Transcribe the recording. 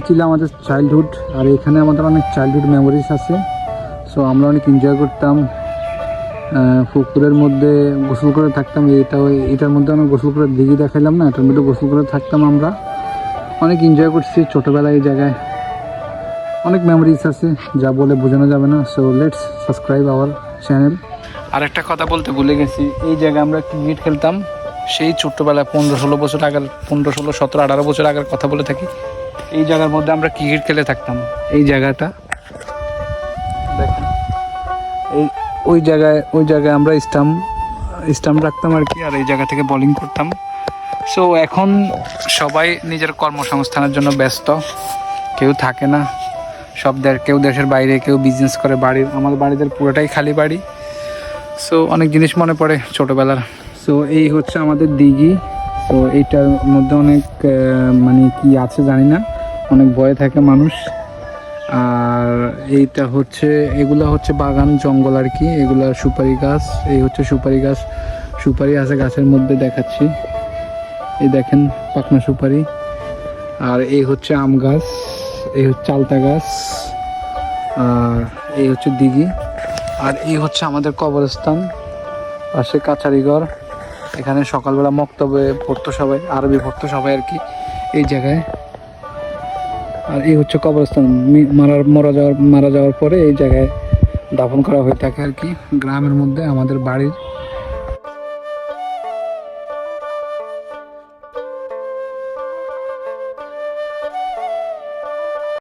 ছিল আমাদের চাইল্ডহুড, আর এখানে আমাদের অনেক চাইল্ডহুড মেমোরিজ আছে। সো আমরা অনেক এনজয় করতাম, পুকুরের মধ্যে গোসল করে থাকতাম। এটার মধ্যে আমরা গোসল করে দিঘি দেখাইলাম না, এটার মধ্যে গোসল করে থাকতাম। আমরা অনেক এনজয় করছি ছোটোবেলায়। এই জায়গায় অনেক মেমোরিজ আছে, যা বলে বোঝানো যাবে না। So let's subscribe our channel. আর একটা কথা বলতে ভুলে গেছি, এই জায়গায় আমরা ক্রিকেট খেলতাম সেই ছোট্টবেলায়, 15-16 বছর আগের, 15-16, 17, 18 বছর আগের কথা বলে থাকি। এই জায়গার মধ্যে আমরা ক্রিকেট খেলে থাকতাম। এই জায়গাটা দেখেন, ওই জায়গায় আমরা স্টাম্প রাখতাম আর কি, আর এই জায়গা থেকে বোলিং করতাম। সো এখন সবাই নিজের কর্মসংস্থানের জন্য ব্যস্ত, কেউ থাকে না, কেউ দেশের বাইরে, কেউ বিজনেস করে। আমাদের বাড়িদের পুরোটাই খালি বাড়ি। সো অনেক জিনিস মনে পড়ে ছোটোবেলার। সো এই হচ্ছে আমাদের দিঘি। তো এইটার মধ্যে অনেক মানে কি আছে জানি না, অনেক ভয়ে থাকে মানুষ। আর এগুলা হচ্ছে বাগান জঙ্গল আর কি, এগুলা সুপারি গাছ। এই হচ্ছে সুপারি গাছ, সুপারি আছে গাছের মধ্যে দেখাচ্ছি, এই দেখেন পাকনা সুপারি। আর এই হচ্ছে আম গাছ, এই হচ্ছে চালতা গাছ, আর এই হচ্ছে দিঘি। আর এই হচ্ছে আমাদের কবরস্থান, পাশে কাছারিঘর। এখানে সকালবেলা মক্তবে পড়তো সবাই, আরবি পড়তো সবাই আর কি এই জায়গায়। আর এই হচ্ছে কবরস্থান, মারা যাওয়ার পরে এই জায়গায় দাফন করা হয়ে থাকে আর কি, গ্রামের মধ্যে আমাদের বাড়ির